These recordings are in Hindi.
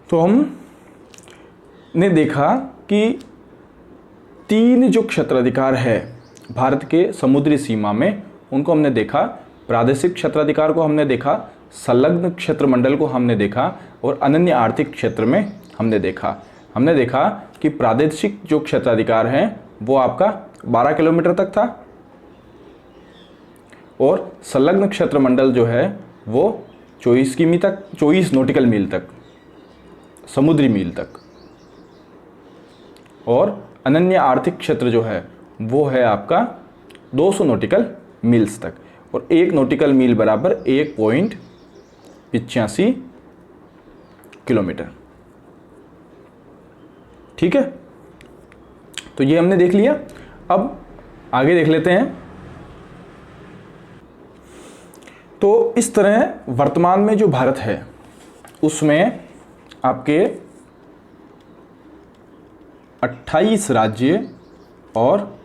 तो हमने देखा कि 3 जो क्षेत्राधिकार है भारत के समुद्री सीमा में, उनको हमने देखा। प्रादेशिक क्षेत्राधिकार को हमने देखा, संलग्न क्षेत्रमंडल को हमने देखा, और अनन्य आर्थिक क्षेत्र में हमने देखा। हमने देखा कि प्रादेशिक जो क्षेत्राधिकार है वो आपका 12 किलोमीटर तक था, और संलग्न क्षेत्रमंडल जो है वो 24 नॉटिकल मील तक, समुद्री मील तक, और अनन्य आर्थिक क्षेत्र जो है वो है आपका 200 नॉटिकल मील्स तक, और 1 नॉटिकल मील बराबर 1.85 किलोमीटर। ठीक है, तो ये हमने देख लिया। अब आगे देख लेते हैं। तो इस तरह वर्तमान में जो भारत है उसमें आपके 28 राज्य और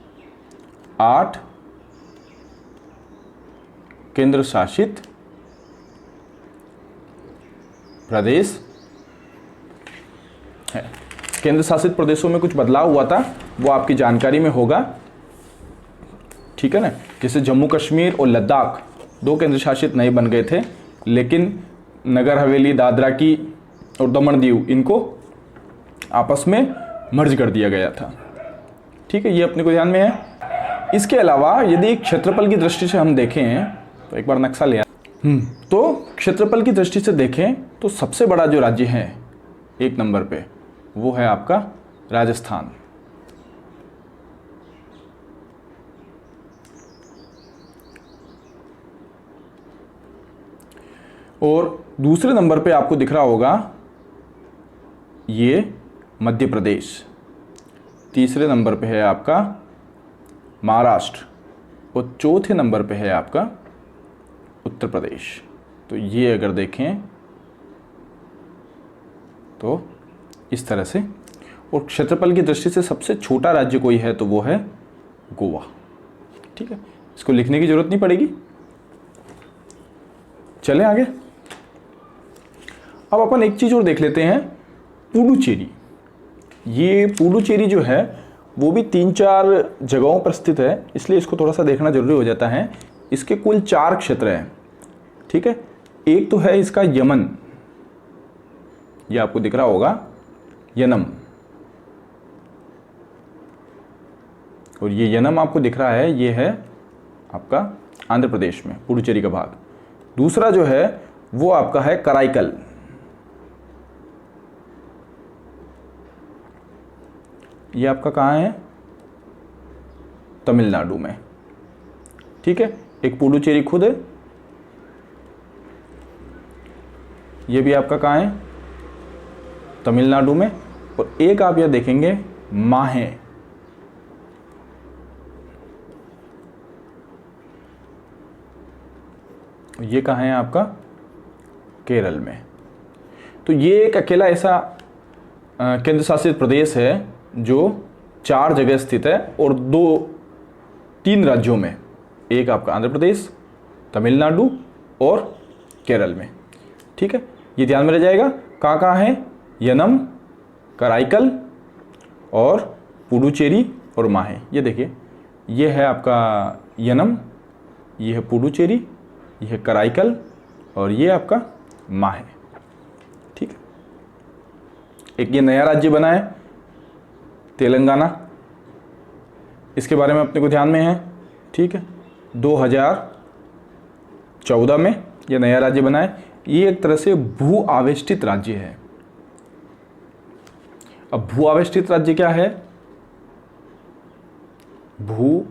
8 केंद्र शासित प्रदेश है। केंद्र शासित प्रदेशों में कुछ बदलाव हुआ था, वो आपकी जानकारी में होगा। ठीक है ना, जैसे जम्मू कश्मीर और लद्दाख 2 केंद्र शासित नहीं बन गए थे, लेकिन नगर हवेली, दादरा की और दमन दीव, इनको आपस में मर्ज कर दिया गया था। ठीक है, ये अपने को ध्यान में है। इसके अलावा यदि एक क्षेत्रफल की दृष्टि से हम देखें, तो एक बार नक्शा ले तो क्षेत्रफल की दृष्टि से देखें तो सबसे बड़ा जो राज्य है 1 नंबर पे, वो है आपका राजस्थान। और दूसरे नंबर पे आपको दिख रहा होगा ये मध्य प्रदेश। तीसरे नंबर पे है आपका महाराष्ट्र, और चौथे नंबर पे है आपका उत्तर प्रदेश। तो ये अगर देखें तो इस तरह से। और क्षेत्रफल की दृष्टि से सबसे छोटा राज्य कोई है तो वो है गोवा। ठीक है, इसको लिखने की जरूरत नहीं पड़ेगी। चलें आगे। अब अपन एक चीज और देख लेते हैं, पुडुचेरी। ये पुडुचेरी जो है वो भी 3-4 जगहों पर स्थित है, इसलिए इसको थोड़ा सा देखना जरूरी हो जाता है। इसके कुल 4 क्षेत्र हैं। ठीक है, एक तो है इसका यमन, ये आपको दिख रहा होगा यनम, और ये यनम आपको दिख रहा है, ये है आपका आंध्र प्रदेश में पुडुचेरी का भाग। दूसरा जो है वो आपका है कराईकल, ये आपका कहाँ है, तमिलनाडु में। ठीक है, एक पुडुचेरी खुद है, ये भी आपका कहाँ है, तमिलनाडु में। और एक आप यह देखेंगे माहे, ये कहाँ है आपका, केरल में। तो ये एक अकेला ऐसा केंद्र शासित प्रदेश है जो 4 जगह स्थित है, और 3 राज्यों में, एक आपका आंध्र प्रदेश, तमिलनाडु और केरल में। ठीक है, ये ध्यान में रह जाएगा। कहाँ है, यनम, कराईकल और पुडुचेरी और माहे। ये देखिए, ये है आपका यनम, ये है पुडुचेरी, ये है कराईकल और ये आपका माहे। ठीक है, एक ये नया राज्य बना है तेलंगाना, इसके बारे में अपने को ध्यान में है। ठीक है, 2014 में ये नया राज्य बना है। ये एक तरह से भू आवेष्टित राज्य है। अब भू आवेष्टित राज्य क्या है, भू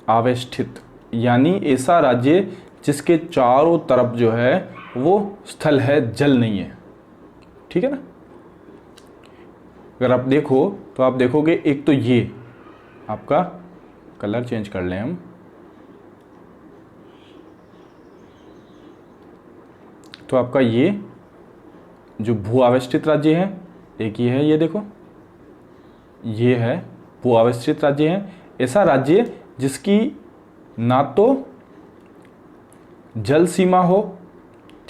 आवेष्टित यानी ऐसा राज्य जिसके चारों तरफ जो है वो स्थल है, जल नहीं है। ठीक है ना। अगर आप देखो तो आप देखोगे, एक तो ये आपका कलर चेंज कर लें हम, तो आपका ये जो भू आवेष्टित राज्य है, एक ये है, ये देखो, ये है भू आवेष्टित राज्य है। ऐसा राज्य जिसकी ना तो जल सीमा हो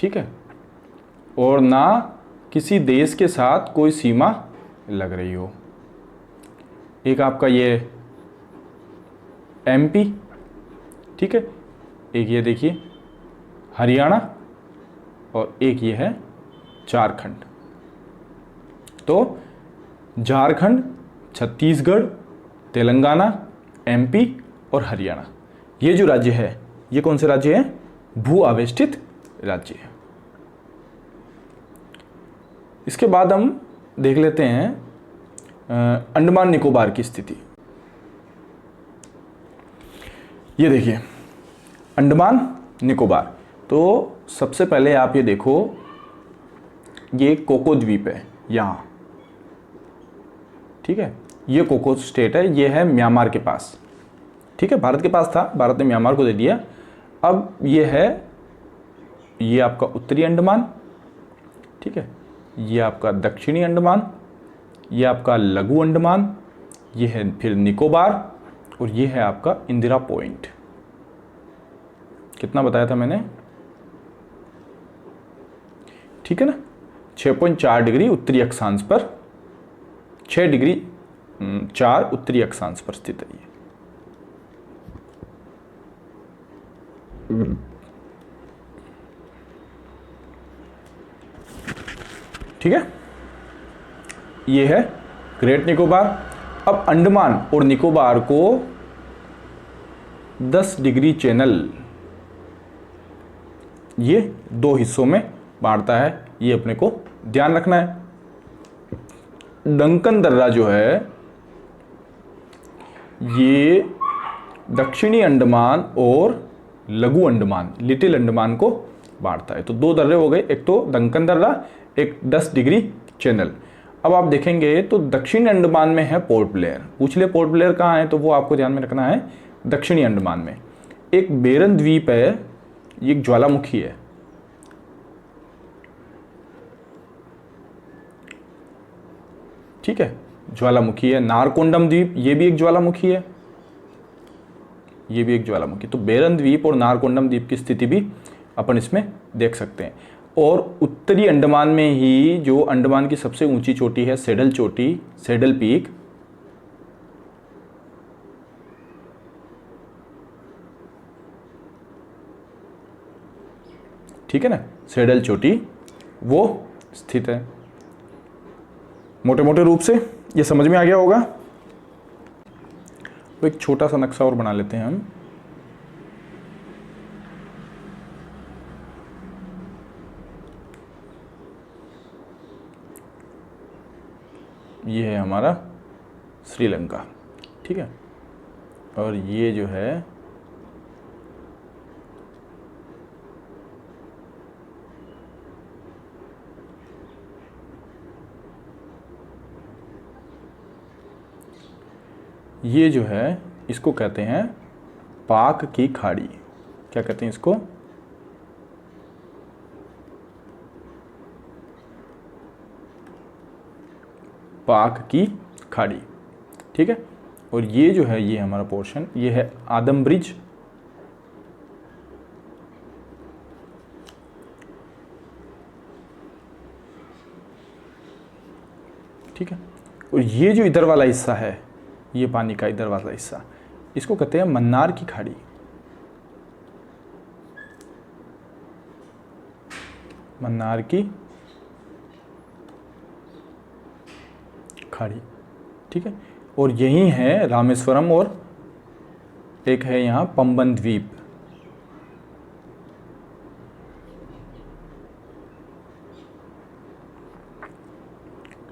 ठीक है, और ना किसी देश के साथ कोई सीमा लग रही हो। एक आपका ये एमपी, ठीक है, एक ये देखिए हरियाणा, और एक ये है झारखंड। तो झारखंड, छत्तीसगढ़, तेलंगाना, एमपी और हरियाणा, ये जो राज्य है ये कौन से राज्य हैं? भू आवेष्टित राज्य है। इसके बाद हम देख लेते हैं अंडमान निकोबार की स्थिति। ये देखिए अंडमान निकोबार, तो सबसे पहले आप ये देखो, ये कोको द्वीप है यहाँ, ठीक है, ये कोको स्टेट है, ये है म्यांमार के पास, ठीक है, भारत के पास था, भारत ने म्यांमार को दे दिया। अब ये है, ये आपका उत्तरी अंडमान, ठीक है, ये आपका दक्षिणी अंडमान, ये आपका लघु अंडमान, ये है फिर निकोबार, और ये है आपका इंदिरा पॉइंट। कितना बताया था मैंने? ठीक है ना, 6.4 डिग्री उत्तरी अक्षांश पर, 6 डिग्री 4 उत्तरी अक्षांश पर स्थित है ये। ठीक है, ये है ग्रेट निकोबार। अब अंडमान और निकोबार को 10 डिग्री चैनल ये 2 हिस्सों में बांटता है, ये अपने को ध्यान रखना है। डंकन दर्रा जो है ये दक्षिणी अंडमान और लघु अंडमान, लिटिल अंडमान को बांटता है। तो 2 दर्रे हो गए, एक तो डंकन दर्रा, एक 10 डिग्री चैनल। अब आप देखेंगे तो दक्षिणी अंडमान में है पोर्ट ब्लेयर। पूछ ले पोर्ट ब्लेयर कहाँ है, तो वो आपको ध्यान में रखना है, दक्षिणी अंडमान में। एक बेरन द्वीप है, ये एक ज्वालामुखी है, ठीक है, ज्वालामुखी है। नारकोंडम द्वीप, ये भी एक ज्वालामुखी है, ये भी एक ज्वालामुखी। तो बेरन द्वीप और नारकोंडम द्वीप की स्थिति भी अपन इसमें देख सकते हैं। और उत्तरी अंडमान में ही जो अंडमान की सबसे ऊंची चोटी है, सेडल चोटी, सेडल पीक, ठीक है ना, सेडल चोटी वो स्थित है। मोटे मोटे रूप से ये समझ में आ गया होगा। तो एक छोटा सा नक्शा और बना लेते हैं हम। ये है हमारा श्रीलंका, ठीक है, और ये जो है ये जो है इसको कहते हैं पाक की खाड़ी। क्या कहते हैं इसको? पाक की खाड़ी, ठीक है। और ये जो है ये हमारा पोर्शन, ये है आदम ब्रिज, ठीक है। और ये जो इधर वाला हिस्सा है, ये पानी का इधर वाला हिस्सा, इसको कहते हैं मन्नार की खाड़ी। मन्नार की खाड़ी, ठीक है। और यही है रामेश्वरम, और एक है यहाँ पंबन द्वीप,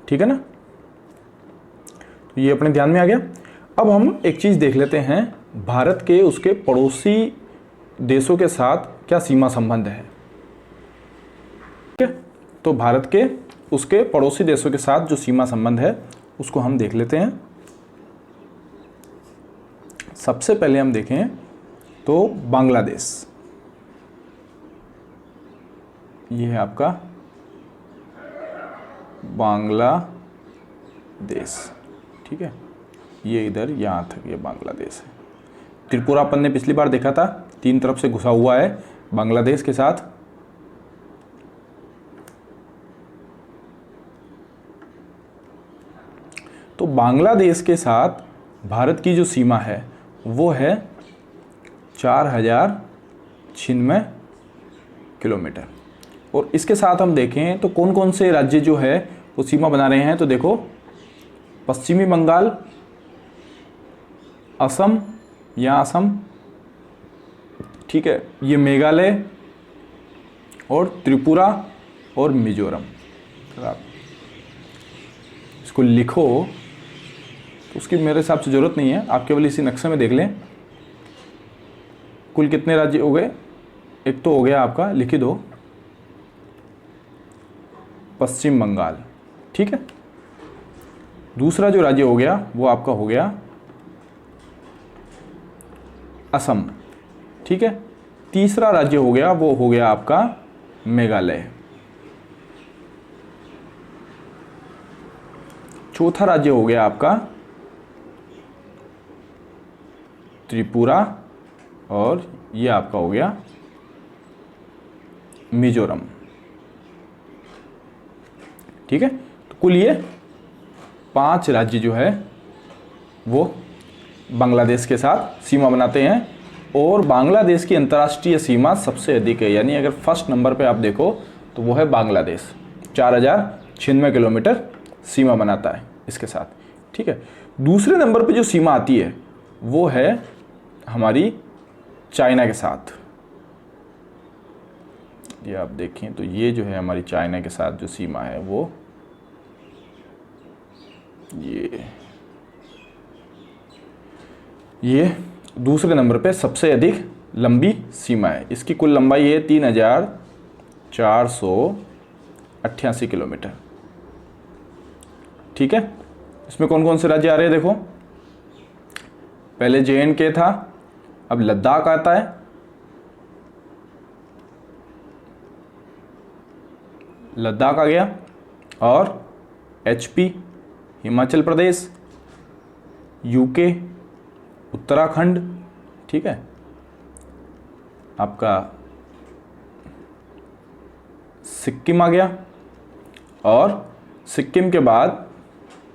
ठीक है ना। तो ये अपने ध्यान में आ गया। अब हम एक चीज देख लेते हैं, भारत के उसके पड़ोसी देशों के साथ क्या सीमा संबंध है, ठीक है। तो भारत के उसके पड़ोसी देशों के साथ जो सीमा संबंध है उसको हम देख लेते हैं। सबसे पहले हम देखें तो बांग्लादेश, ये है आपका बांग्लादेश, ठीक है। ये इधर यहाँ तक ये बांग्लादेश है। त्रिपुरा अपन ने पिछली बार देखा था, 3 तरफ से घुसा हुआ है बांग्लादेश के साथ, तो बांग्लादेश के साथ भारत की जो सीमा है वो है 4096 किलोमीटर। और इसके साथ हम देखें तो कौन कौन से राज्य जो है वो सीमा बना रहे हैं, तो देखो पश्चिमी बंगाल, असम या असम, ठीक है, ये मेघालय और त्रिपुरा और मिजोरम। अगर आप इसको लिखो तो उसकी मेरे हिसाब से ज़रूरत नहीं है, आप केवल इसी नक्शे में देख लें कुल कितने राज्य हो गए। एक तो हो गया आपका, लिखी दो, पश्चिम बंगाल, ठीक है। दूसरा जो राज्य हो गया वो आपका हो गया असम, ठीक है। तीसरा राज्य हो गया वो हो गया आपका मेघालय। चौथा राज्य हो गया आपका त्रिपुरा और ये आपका हो गया मिजोरम, ठीक है। तो कुल ये 5 राज्य जो है वो बांग्लादेश के साथ सीमा बनाते हैं। और बांग्लादेश की अंतर्राष्ट्रीय सीमा सबसे अधिक है, यानी अगर फर्स्ट नंबर पे आप देखो तो वो है बांग्लादेश, 4096 किलोमीटर सीमा बनाता है इसके साथ, ठीक है। दूसरे नंबर पे जो सीमा आती है वो है हमारी चाइना के साथ। ये आप देखें तो ये जो है हमारी चाइना के साथ जो सीमा है वो ये दूसरे नंबर पे सबसे अधिक लंबी सीमा है। इसकी कुल लंबाई है 3488 किलोमीटर, ठीक है। इसमें कौन कौन से राज्य आ रहे हैं देखो, पहले JNK था, अब लद्दाख आता है, लद्दाख आ गया, और HP हिमाचल प्रदेश, UK उत्तराखंड, ठीक है, आपका सिक्किम आ गया, और सिक्किम के बाद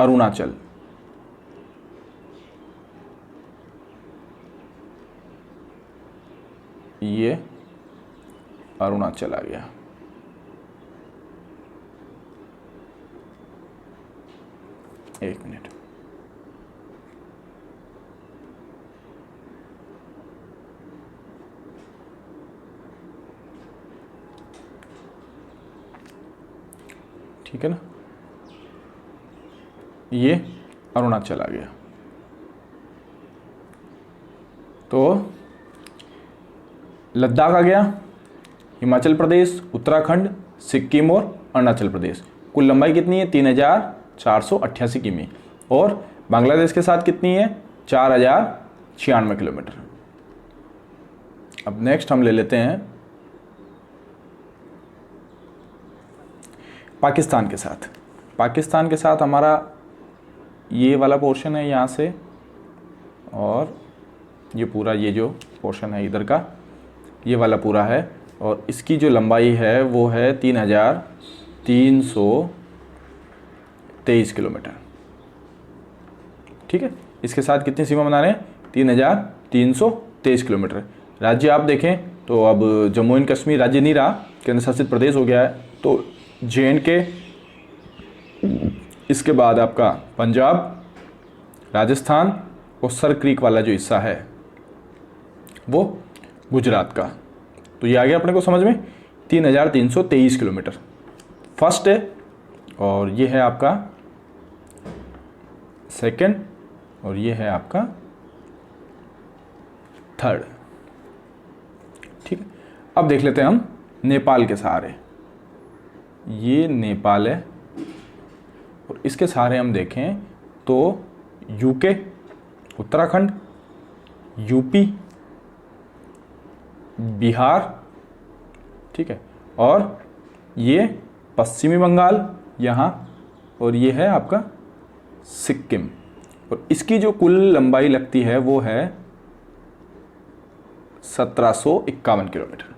अरुणाचल, ये अरुणाचल आ गया। एक मिनट, ठीक है ना, ये अरुणाचल आ गया। तो लद्दाख आ गया, हिमाचल प्रदेश, उत्तराखंड, सिक्किम और अरुणाचल प्रदेश। कुल लंबाई कितनी है 3488 किमी, और बांग्लादेश के साथ कितनी है 4096 किलोमीटर। अब नेक्स्ट हम ले लेते हैं पाकिस्तान के साथ। पाकिस्तान के साथ हमारा ये वाला पोर्शन है यहाँ से, और ये पूरा ये जो पोर्शन है इधर का ये वाला पूरा है, और इसकी जो लंबाई है वो है 3323 किलोमीटर, ठीक है। इसके साथ कितनी सीमा बना रहे हैं 3323 किलोमीटर। राज्य आप देखें तो अब जम्मू एंड कश्मीर राज्य नहीं रहा, केंद्र शासित प्रदेश हो गया है। तो JNK, इसके बाद आपका पंजाब, राजस्थान और सर क्रीक वाला जो हिस्सा है वो गुजरात का। तो ये आ गया अपने को समझ में 3323 किलोमीटर फर्स्ट है, और ये है आपका सेकंड, और ये है आपका थर्ड, ठीक है। अब देख लेते हैं हम नेपाल के सहारे। ये नेपाल है, और इसके सहारे हम देखें तो UK, उत्तराखंड, UP, बिहार, ठीक है, और ये पश्चिमी बंगाल यहाँ, और ये है आपका सिक्किम। और इसकी जो कुल लंबाई लगती है वो है 1751 किलोमीटर,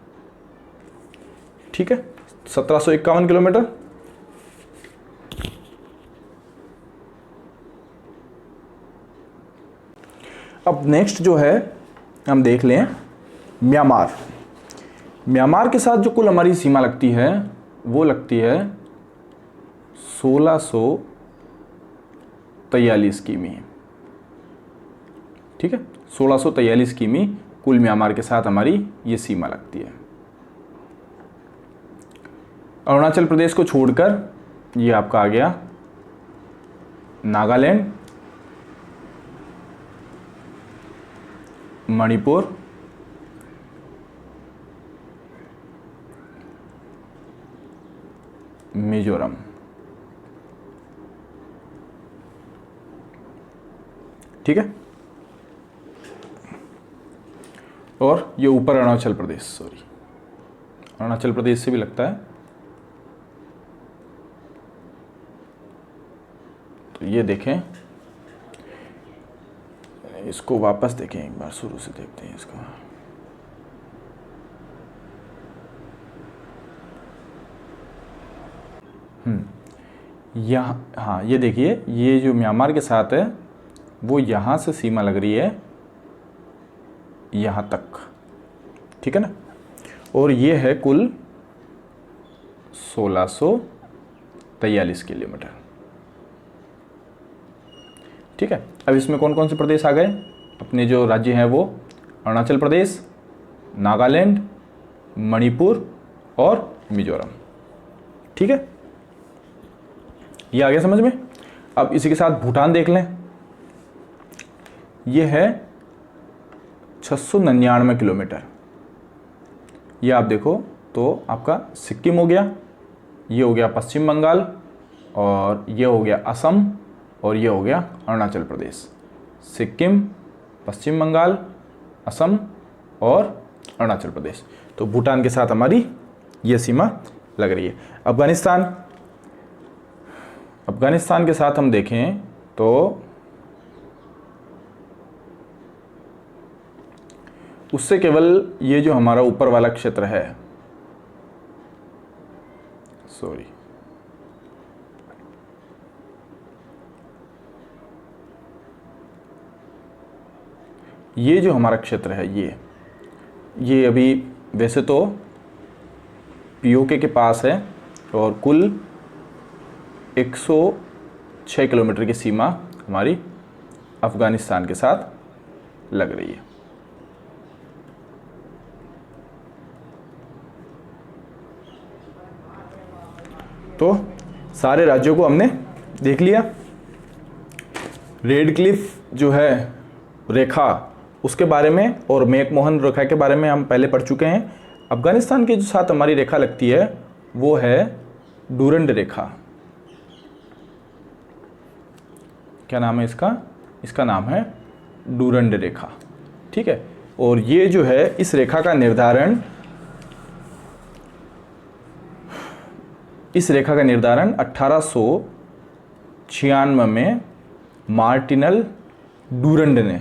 ठीक है, 1751 किलोमीटर। अब नेक्स्ट जो है हम देख लें म्यांमार। म्यांमार के साथ जो कुल हमारी सीमा लगती है वो लगती है 1643 किमी। ठीक है, 1643 किमी कुल म्यांमार के साथ हमारी ये सीमा लगती है। अरुणाचल प्रदेश को छोड़कर ये आपका आ गया नागालैंड, मणिपुर, मिजोरम। ठीक है, और ये ऊपर अरुणाचल प्रदेश, सॉरी अरुणाचल प्रदेश से भी लगता है। तो ये देखें, इसको वापस देखें एक बार, शुरू से देखते हैं इसको। यहाँ, हाँ ये देखिए, ये जो म्यांमार के साथ है वो यहाँ से सीमा लग रही है यहाँ तक। ठीक है ना, और ये है कुल 1643 किलोमीटर। ठीक है, अब इसमें कौन कौन से प्रदेश आ गए? अपने जो राज्य हैं वो अरुणाचल प्रदेश, नागालैंड, मणिपुर और मिजोरम। ठीक है, ये आ गया समझ में। अब इसी के साथ भूटान देख लें। ये है 699 किलोमीटर। ये आप देखो तो आपका सिक्किम हो गया, ये हो गया पश्चिम बंगाल, और ये हो गया असम, और ये हो गया अरुणाचल प्रदेश। सिक्किम, पश्चिम बंगाल, असम और अरुणाचल प्रदेश। तो भूटान के साथ हमारी ये सीमा लग रही है। अफगानिस्तान के साथ हम देखें तो उससे केवल ये जो हमारा ऊपर वाला क्षेत्र है, सॉरी ये जो हमारा क्षेत्र है ये अभी वैसे तो पीओके के पास है, और कुल 106 किलोमीटर की सीमा हमारी अफगानिस्तान के साथ लग रही है। तो सारे राज्यों को हमने देख लिया। रेड क्लिफ जो है रेखा, उसके बारे में और मैकमोहन रेखा के बारे में हम पहले पढ़ चुके हैं। अफगानिस्तान के जो साथ हमारी रेखा लगती है वो है डूरंड रेखा। क्या नाम है इसका? इसका नाम है डूरंड रेखा। ठीक है, और ये जो है इस रेखा का निर्धारण 1896 में मार्टिनल डूरंड ने,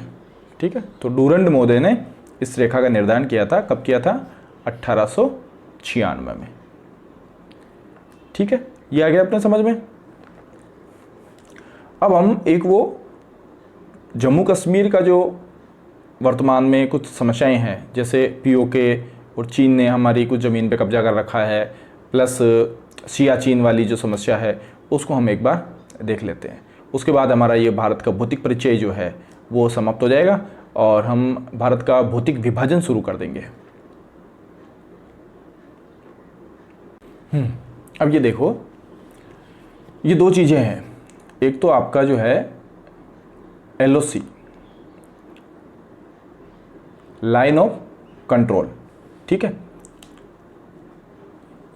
ठीक है, तो डूरंड महोदय ने इस रेखा का निर्धारण किया था। कब किया था? 1896 में। ठीक है, ये आ गया अपने समझ में। अब हम एक वो जम्मू कश्मीर का जो वर्तमान में कुछ समस्याएं हैं, जैसे पीओके और चीन ने हमारी कुछ ज़मीन पे कब्जा कर रखा है, प्लस सियाचिन वाली जो समस्या है, उसको हम एक बार देख लेते हैं। उसके बाद हमारा ये भारत का भौतिक परिचय जो है वो समाप्त हो जाएगा और हम भारत का भौतिक विभाजन शुरू कर देंगे। अब ये देखो, ये दो चीज़ें हैं। एक तो आपका जो है LOC, लाइन ऑफ कंट्रोल, ठीक है।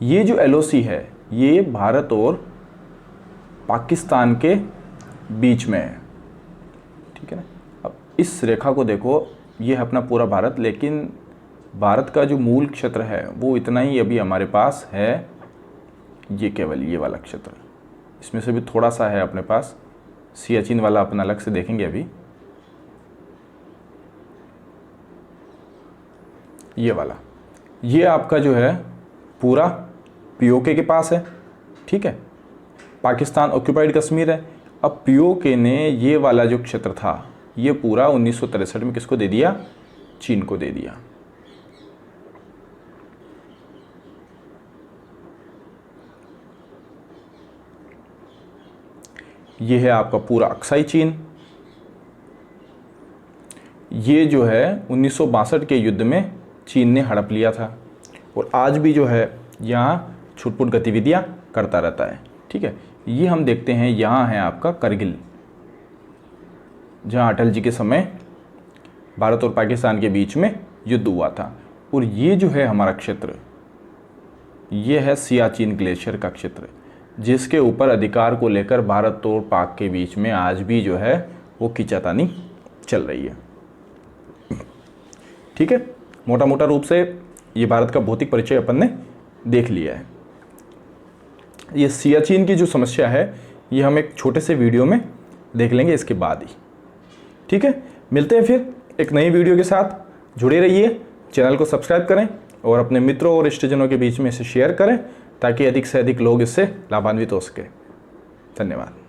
ये जो LOC है ये भारत और पाकिस्तान के बीच में है, ठीक है ना। अब इस रेखा को देखो, ये है अपना पूरा भारत, लेकिन भारत का जो मूल क्षेत्र है वो इतना ही अभी हमारे पास है, ये केवल ये वाला क्षेत्र। इसमें से भी थोड़ा सा है अपने पास, सियाचिन वाला अपना अलग से देखेंगे अभी। ये वाला, ये आपका जो है पूरा पीओके के पास है, ठीक है। पाकिस्तान ऑक्यूपाइड कश्मीर है। अब पीओके ने ये वाला जो क्षेत्र था ये पूरा 1963 में किसको दे दिया? चीन को दे दिया। ये है आपका पूरा अक्साई चीन। ये जो है 1962 के युद्ध में चीन ने हड़प लिया था और आज भी जो है यहाँ छुटपुट गतिविधियाँ करता रहता है। ठीक है, ये हम देखते हैं। यहाँ है आपका करगिल, जहाँ अटल जी के समय भारत और पाकिस्तान के बीच में युद्ध हुआ था। और ये जो है हमारा क्षेत्र, ये है सियाचिन ग्लेशियर का क्षेत्र, जिसके ऊपर अधिकार को लेकर भारत और पाक के बीच में आज भी जो है वो खींचातानी चल रही है। ठीक है, मोटा मोटा रूप से ये भारत का भौतिक परिचय अपन ने देख लिया है। ये सियाचिन की जो समस्या है ये हम एक छोटे से वीडियो में देख लेंगे इसके बाद ही। ठीक है, मिलते हैं फिर एक नई वीडियो के साथ। जुड़े रहिए, चैनल को सब्सक्राइब करें और अपने मित्रों और इष्टजनों के बीच में इसे शेयर करें ताकि अधिक से अधिक लोग इससे लाभान्वित हो सके। धन्यवाद।